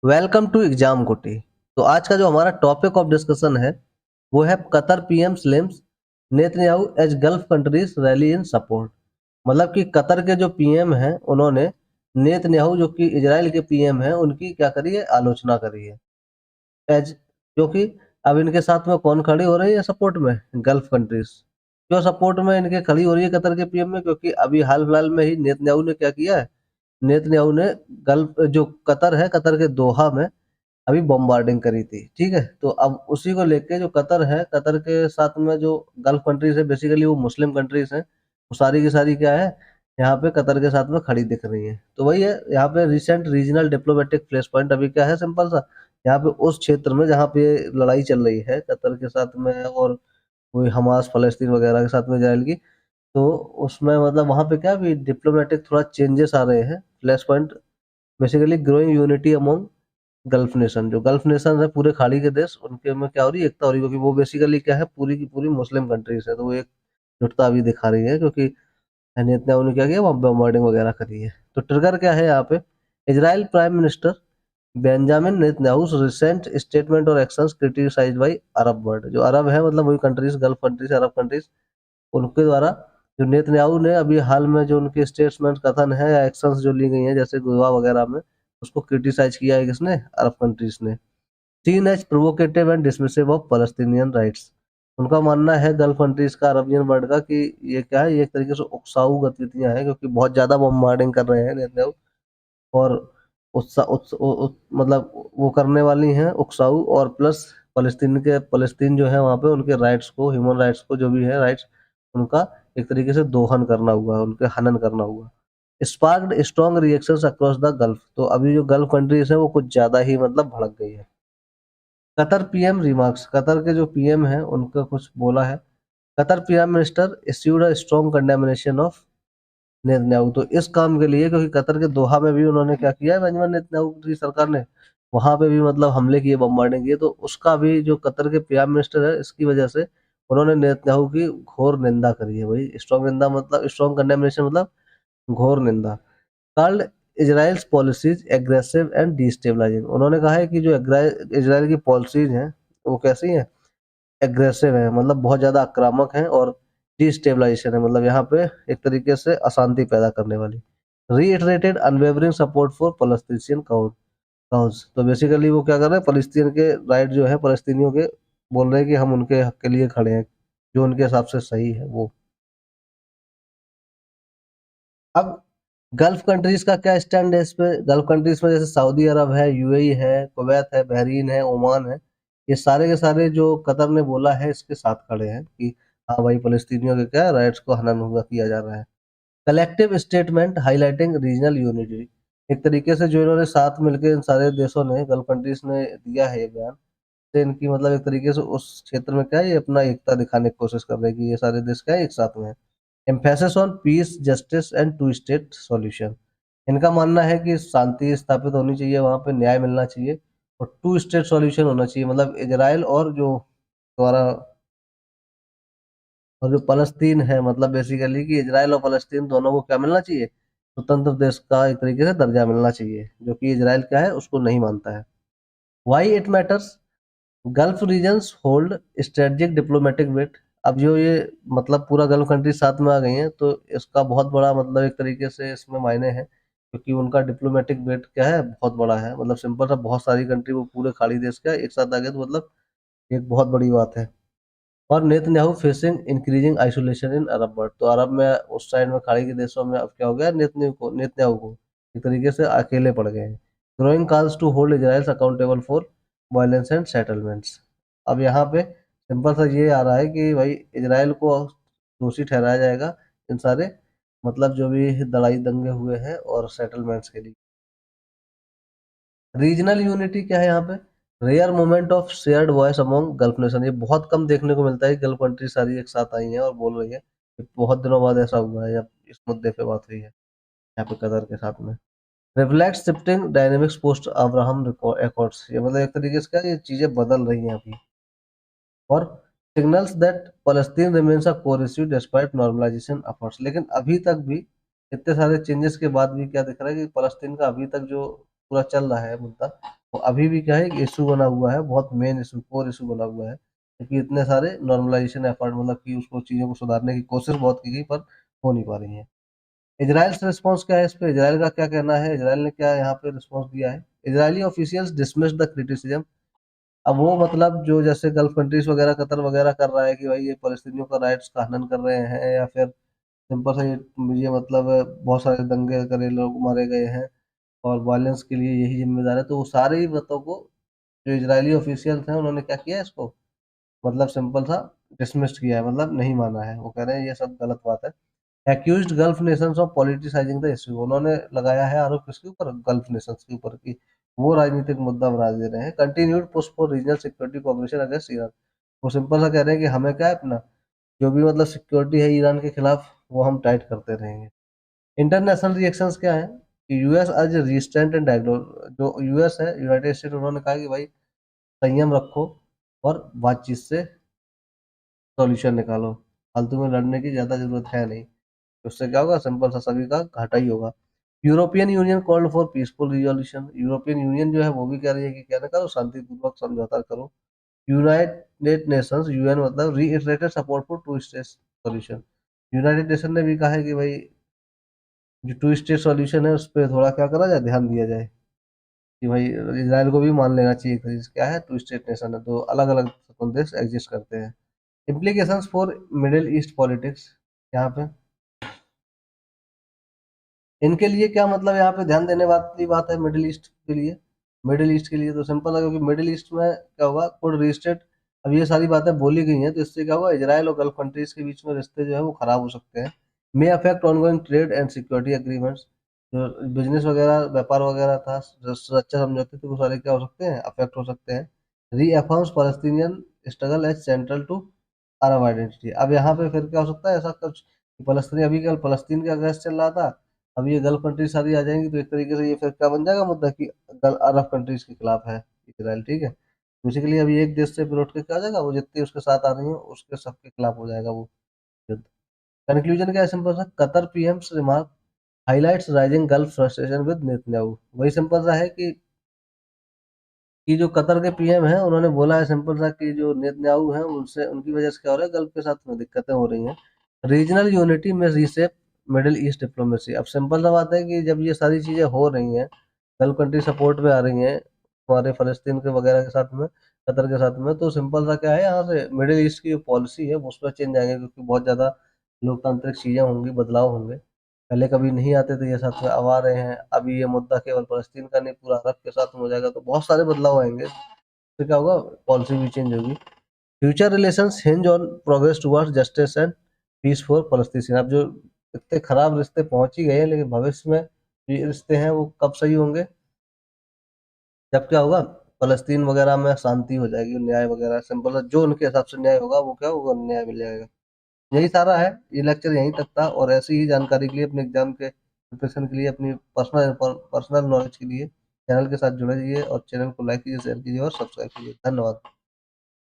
Welcome to exam कोटी। तो आज का जो हमारा टॉपिक ऑफ डिस्कशन है वो है Qatar PM slams Netanyahu as Gulf countries rally in support. मतलब कि कतर के जो पीएम हैं उन्होंने नेतन्याहू जो कि इजराइल के पीएम हैं उनकी क्या करी है, आलोचना करी है एज, क्योंकि अब इनके साथ में कौन खड़ी हो रही है सपोर्ट में, गल्फ कंट्रीज। क्यों सपोर्ट में इनके खड़ी हो रही है कतर के पीएम में? क्योंकि अभी हाल फिलहाल में ही नेतन्याहू ने क्या किया है, नेतन्याहू ने गल्फ जो कतर है, कतर के दोहा में अभी बॉम्बार्डिंग करी थी। ठीक है, तो अब उसी को लेके जो कतर है, कतर के साथ में जो गल्फ कंट्रीज है, बेसिकली वो मुस्लिम कंट्रीज हैं, वो सारी की सारी क्या है, यहाँ पे कतर के साथ में खड़ी दिख रही है। तो वही है, यहाँ पे recent regional diplomatic flash point अभी क्या है, सिंपल सा, यहाँ पे उस क्षेत्र में जहाँ पे लड़ाई चल रही है कतर के साथ में और वही हमास फलस्तीन वगैरह के साथ में इजराइल की, तो उसमें मतलब वहाँ पे क्या भी डिप्लोमेटिक थोड़ा चेंजेस आ रहे हैं। Flash point basically growing unity among gulf nation, जो गल्फ नेशन है पूरे खाड़ी के देश, उनके में क्या हो रही है, एकता हो रही है, क्योंकि वो बेसिकली क्या है, पूरी की पूरी मुस्लिम कंट्रीज है, तो वो एक जुटता भी दिखा रही है, क्योंकि नेतन्याहू ने क्या किया, वहाँ बॉम्बार्डिंग वगैरह करी है। तो ट्रिगर क्या है यहाँ पे, Israel prime minister Benjamin Netanyahu recent statement और actions criticised by Arab world. जो अरब है मतलब वही countries, gulf countries, Arab countries, उनके द्वारा जो नेतन्याहू ने अभी हाल में जो उनके स्टेटमेंट कथन है या एक्शंस जो ली गई हैं जैसे गोवा वगैरह में, उसको क्रिटिसाइज किया है किसने, अरब कंट्रीज ने। Seen as provocative and dismissive of Palestinian rights. उनका मानना है गल्फ कंट्रीज का, अरबियन वर्ल्ड का, कि ये क्या है, ये एक तरीके से उकसाऊ गतिविधियां हैं, क्योंकि बहुत ज्यादा बॉम्बार्डिंग कर रहे हैं नेतन्याहू, और उत्सा उत्स, उ, उ, मतलब वो करने वाली हैं उकसाऊ, और प्लस फलस्तीन जो है वहाँ पे उनके राइट्स को, ह्यूमन राइट्स को, जो भी है राइट्स, उनका एक तरीके से दोहन करना हुआ, उनके हनन करना हुआ। Sparked strong reactions across the gulf. तो अभी जो गल्फ कंट्रीज है वो कुछ ज्यादा ही मतलब भड़क गई है। कतर पीएम रिमार्क्स, कतर के जो पीएम हैं उनका कुछ बोला है। Qatar PM minister issued a strong condemnation of Netanyahu. तो इस काम के लिए, क्योंकि कतर के दोहा में भी उन्होंने क्या किया है, बेंजामिन नेतन्याहू की सरकार ने वहां पे भी मतलब हमले किए, बम्बार्डिंग किए, तो उसका भी जो कतर के प्राइम मिनिस्टर है, इसकी वजह से उन्होंने नेतन्याहू की घोर निंदा करी है। भाई स्ट्रॉन्ग निंदा मतलब, स्ट्रॉन्ग कंडेमनेशन मतलब घोर निंदा। Called Israel's policies aggressive and destabilising. उन्होंने कहा है कि जो इजराइल की पॉलिसीज हैं वो कैसी हैं, एग्रेसिव है, मतलब बहुत ज्यादा आक्रामक है, और डिस्टेबलाइजेशन है, मतलब यहाँ पे एक तरीके से अशांति पैदा करने वाली। Reiterated unwavering support for Palestinian cause. तो बेसिकली वो क्या कर रहे हैं, फलस्तीन के राइट जो है फलस्तीनियों के, बोल रहे हैं कि हम उनके हक के लिए खड़े हैं, जो उनके हिसाब से सही है वो। अब गल्फ कंट्रीज का क्या स्टैंड है इस पे? गल्फ कंट्रीज में जैसे सऊदी अरब है, यूएई है, कुवैत है, बहरीन है, ओमान है, ये सारे के सारे जो कतर ने बोला है इसके साथ खड़े हैं कि हाँ भाई, फलस्तीनियों के क्या राइट्स को हनन हुआ किया जा रहा है। Collective statement highlighting regional unity. एक तरीके से जो इन्होंने साथ मिलकर इन सारे देशों ने, गल्फ कंट्रीज ने दिया है ये बयान, से इनकी मतलब एक तरीके से उस क्षेत्र में क्या है, ये अपना एकता दिखाने की कोशिश कर रहे हैं कि ये सारे देश क्या है, एक साथ में है। Emphasis on peace, justice and two state solution. इनका मानना है कि शांति स्थापित होनी चाहिए, वहां पे न्याय मिलना चाहिए, और टू स्टेट सॉल्यूशन होना चाहिए, मतलब इजराइल और जो हमारा, और जो फलस्तीन है, मतलब बेसिकली कि इजराइल और फलस्तीन दोनों को क्या मिलना चाहिए, स्वतंत्र देश का एक तरीके से दर्जा मिलना चाहिए, जो कि इजराइल क्या है उसको नहीं मानता है। Why it matters, Gulf regions hold strategic diplomatic weight. अब जो ये मतलब पूरा गल्फ कंट्री साथ में आ गई हैं, तो इसका बहुत बड़ा मतलब एक तरीके से इसमें मायने हैं, क्योंकि उनका डिप्लोमेटिक वेट क्या है, बहुत बड़ा है। मतलब सिंपल सा, बहुत सारी कंट्री वो पूरे खाड़ी देश का एक साथ आ गए, तो मतलब एक बहुत बड़ी बात है। और नेतन्याहू फेसिंग इंक्रीजिंग आइसोलेशन इन अरब वर्ल्ड। तो अरब में उस साइड में खाड़ी के देशों में अब क्या हो गया, नेतन्याहू को एक तरीके से अकेले पड़ गए हैं। Growing calls to hold Israel accountable for violence and settlements. अब यहाँ पे सिंपल सा ये आ रहा है कि भाई इजराइल को दोषी ठहराया जाएगा इन सारे, मतलब जो भी लड़ाई दंगे हुए हैं और सेटलमेंट्स के लिए। रीजनल यूनिटी क्या है यहाँ पे, rare moment of shared voice among Gulf nation. ये बहुत कम देखने को मिलता है कि गल्फ कंट्री सारी एक साथ आई हैं और बोल रही है कि बहुत दिनों बाद ऐसा हुआ है जब इस मुद्दे पे बात हुई है यहाँ पे कतर के साथ में। Reflect shifting dynamics post Abraham accords. ये मतलब एक तरीके से क्या, ये चीजें बदल रही हैं अभी, और सिग्नल्स दैट फलस्तीन remains a core issue despite normalization efforts. लेकिन अभी तक भी इतने सारे चेंजेस के बाद भी क्या दिख रहा है कि फलस्तीन का अभी तक जो पूरा चल रहा है मुद्दा, तो अभी भी क्या है, इशू बना हुआ है, बहुत मेन इशू, कोर इशू बना हुआ है, क्योंकि इतने सारे नॉर्मलाइजेशन एफर्ट, मतलब कि उसको चीज़ों को सुधारने की कोशिश बहुत की गई, पर हो नहीं पा रही है। इजराइल से रिस्पॉन्स क्या है इस पे, इजराइल का क्या कहना है, इजराइल ने क्या यहाँ पे रिस्पॉन्स दिया है। Israeli officials dismiss the criticism. अब वो मतलब जो जैसे गल्फ कंट्रीज वगैरह, कतर वगैरह कर रहा है कि भाई ये फलस्तीनियों का राइट्स का हनन कर रहे हैं, या फिर सिंपल सा ये मतलब बहुत सारे दंगे करे, लोग मारे गए हैं और वायलेंस के लिए यही जिम्मेदार है, तो वो सारे ही बातों को जो इजरायली ऑफिशियल्स हैं उन्होंने क्या किया है, इसको मतलब सिंपल सा डिसमिस्ड किया है, मतलब नहीं माना है। वो कह रहे हैं ये सब गलत बात है। Accused gulf nations of politicizing the issue. उन्होंने लगाया है आरोप किसके ऊपर, गल्फ नेशंस के ऊपर, की वो राजनीतिक मुद्दा बना दे रहे हैं। Continued push for regional security cooperation against Iran. वो सिंपल सा कह रहे हैं कि हमें क्या है, अपना जो भी मतलब सिक्योरिटी है ईरान के खिलाफ, वो हम टाइट करते रहेंगे। इंटरनेशनल रिएक्शंस क्या है कि यूएस आज रिस्ट्रेंट एंड डायलॉग, जो यूएस है, यूनाइटेड स्टेट, उन्होंने कहा कि भाई संयम रखो और बातचीत से सॉल्यूशन निकालो, फालतू में लड़ने की ज्यादा जरूरत है नहीं। उससे क्या होगा, सिंपल सा सभी का घाटा ही होगा। European union called for peaceful resolution. European union जो है वो भी कह रही है कि क्या ना करो, शांतिपूर्वक समझौता करो। यूनाइटेड नेशंस, यूएन मतलब, reiterated support for two state solution. United Nation ने भी कहा है कि भाई जो टू स्टेट सॉल्यूशन है उस पर थोड़ा क्या करा जाए, ध्यान दिया जाए, कि भाई इजराइल को भी मान लेना चाहिए कि क्या है, टू स्टेट नेशन है, तो अलग अलग देश एग्जिस्ट करते हैं। Implications for middle east politics. यहाँ पे इनके लिए क्या मतलब, यहाँ पे ध्यान देने वाली बात है मिडिल ईस्ट के लिए। मिडिल ईस्ट के लिए तो सिंपल है, क्योंकि मिडिल ईस्ट में क्या होगा, कुड रीस्टेट। अब ये सारी बातें बोली गई हैं, तो इससे क्या होगा, इजराइल और गल्फ कंट्रीज के बीच में रिश्ते जो है वो खराब हो सकते हैं। May affect ongoing trade and security agreements. जो बिजनेस वगैरह, व्यापार वगैरह था, जो सुरक्षा समझौते थे, वो सारे क्या हो सकते हैं, अफेक्ट हो सकते हैं। Reaffirms Palestinian struggle as central to Arab identity. अब यहाँ पे फिर क्या हो सकता है, ऐसा कुछ कि फलस्तीन, अभी कल फलस्तीन का अगेंस्ट चल रहा था, अब ये गल्फ कंट्री सारी आ जाएंगी, तो एक तरीके से ये फिर क्या बन जाएगा मुद्दा, कि अरब कंट्रीज के खिलाफ है इसराइल, ठीक है। बेसिकली अभी एक देश से फिर उठ के क्या हो जाएगा, वो जितनी उसके साथ आ रही है उसके सबके खिलाफ हो जाएगा वो युद्ध। कंक्लूजन क्या है, सिंपल सा, Qatar PM's remark highlights rising gulf frustration with Netanyahu. वही सिंपल सा है कि जो कतर के पीएम हैं उन्होंने बोला है सिंपल सा, कि जो नेतन्याहू हैं उनसे, उनकी वजह से क्या हो रहा है, गल्फ के साथ में दिक्कतें हो रही हैं। रीजनल यूनिटी में रीसेप मिडिल ईस्ट डिप्लोमेसी। अब सिंपल सा बात है कि जब ये सारी चीजें हो रही हैं, गल्फ कंट्री सपोर्ट में आ रही हैं हमारे फलस्तीन के वगैरह के साथ में, कतर के साथ में, तो सिंपल सा क्या है, यहाँ से मिडिल ईस्ट की जो पॉलिसी है उस पर चेंज आएंगे, क्योंकि बहुत ज्यादा लोकतांत्रिक चीजें होंगी, बदलाव होंगे। पहले कभी नहीं आते थे ये साथ में, अब आ रहे हैं। अभी ये मुद्दा केवल फलस्तीन का नहीं, पूरा अरब के साथ में हो जाएगा, तो बहुत सारे बदलाव आएंगे। तो क्या होगा, पॉलिसी भी चेंज होगी। Future relations hinge on progress towards justice and peace for फलस्तीन। अब जो इतने खराब रिश्ते पहुंच ही गए हैं, लेकिन भविष्य में ये रिश्ते हैं वो कब सही होंगे, जब क्या होगा, फलस्तीन वगैरह में शांति हो जाएगी, न्याय वगैरह, सिंपल जो उनके हिसाब से न्याय होगा वो क्या होगा, न्याय मिल जाएगा। यही सारा है, ये लेक्चर यहीं तक था, और ऐसी ही जानकारी के लिए, अपने एग्जाम के प्रिपरेशन के लिए, अपनी पर्सनल पर्सनल नॉलेज के लिए चैनल के साथ जुड़े रहिए, और चैनल को लाइक कीजिए, शेयर कीजिए और सब्सक्राइब कीजिए। धन्यवाद।